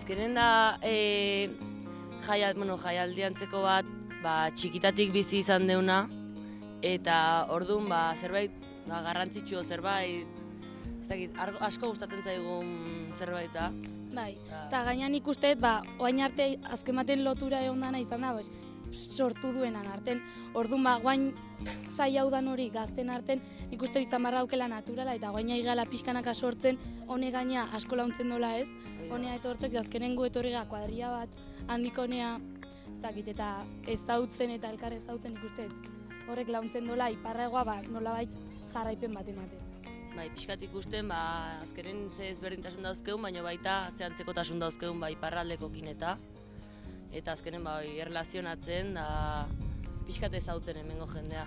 azkenen da jaialdi antzeko bat, txikitatik bizi izan deuna, eta orduan zerbait garrantzitsu zerbait, asko gustatzen zaigun zerbaita. Bai, eta gainean ikusteet, oain arte azken baten lotura egon dana izan da, sortu duenan arten. Orduan, guain sai hau dan hori gazten arten, ikuste izan barra aukela naturala, eta guaina igala pixkanaka sortzen, hone gaina asko launtzen dola ez, honea etortzek, azkenengo etorriga kuadria bat, handik honea, eta ezautzen eta elkar ezautzen ikusteet. Horrek launtzen dola, iparragoa nolabait jarraipen bat ematen. Bai, pixkat ikusten, azkenen ze ezberdintasun dauzkeun, baina baita ze antzekotasun dauzkeun iparraldekokin eta azkenen erlazionatzen da pixkat ezautzen hemengo jendea.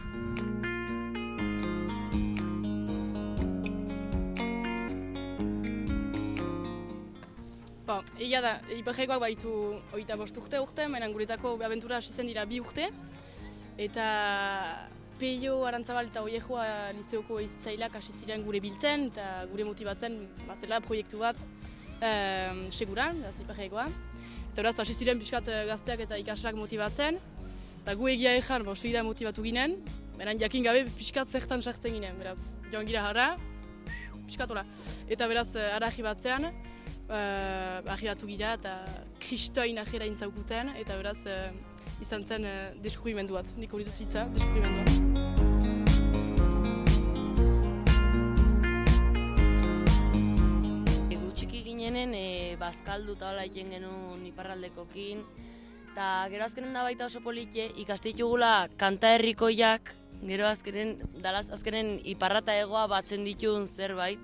Egia da, Iparraikoak baitu 25 urte, menan guretako abentura hasi zen dira 2 urte, eta Peio, Arantzabal eta Oiejoa lizeoko iztzailak hasi ziren gure biltzen eta gure motibatzen zela proiektu bat seguran, Iparraikoa. Eta horaz, hasi ziren pixkat gazteak eta ikaslak motibatzen, eta gu egia ezan, segida motibatu ginen, beran jakin gabe pixkat zertan sartzen ginen, beraz, joan gira jarra, pixkat hola. Eta beraz, araji batzean, argibatu gira eta kristoin ajera intzaukuten, eta beraz, izan zen deskurimendu bat, nik hori duzitza, deskurimendu bat. Txiki ginenen, bazkaldu eta hola egin genuen iparraldekokin, eta gero azkenen da baita oso polite, ikastitugula kanta herrikoiak, gero azkenen iparra eta egoa batzen ditun zerbait,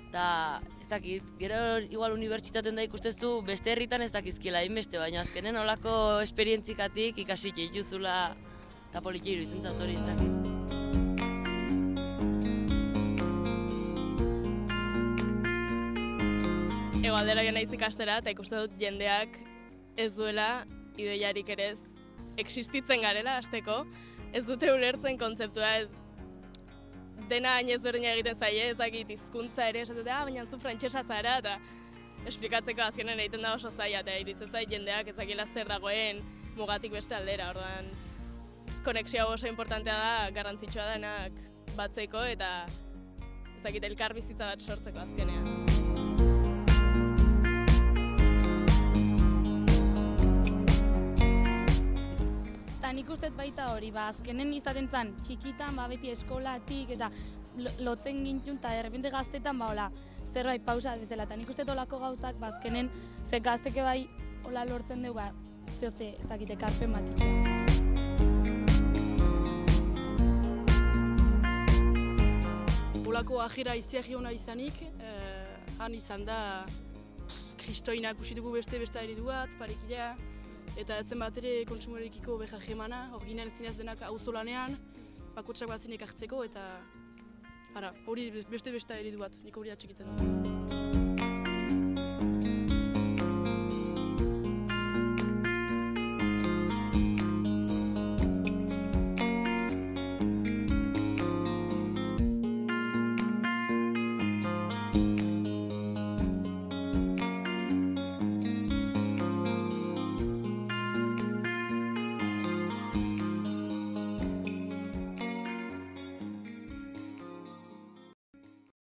eta ez dakit, gero igual unibertsitaten da ikustezu beste herritan ez dakizkiela hainbeste, baina azkenen olako esperientzikatik ikasik dituzula eta polite iruditzen zat hori ez dakit. Aldera joan naiz ikastera eta ikuste dut jendeak ez duela ideiarik ere ez existitzen garela hasteko, ez dute ulertzen kontzeptua, ez dena hain ezberdina egiten zaie, ez dakit hizkuntza ere esaten baina zu frantsesa zara eta esplikatzeko azkenen egiten da oso zaila eta iruditzen zait jendeak ez dakiela zer dagoen mugatik beste aldera, orduan konexioa oso importantea da, garrantzitsua denak batzeko eta ez dakit elkar bizitza bat sortzeko azkenean. Nik ustez baita hori, azkenen izaten zen txikitan, beti eskolatik eta lotzen gintun eta errepente gaztetan, zerbait pausa bezala. Eta nik ustez olako gauzak, azkenen ze gazteke bai hola lortzen dugu, zehote ezakite karpen bat. Olako ajera iziagi hona izanik, han izan da kristoinak usitugu beste eredu bat, parekidea, eta etzen bat ere kontsumorekiko beha jemana, hor ginen zinez denak auzolanean, bakotsak bat zinek hartzeko, eta hori beste eredu bat, nik hori atxekitzen dut.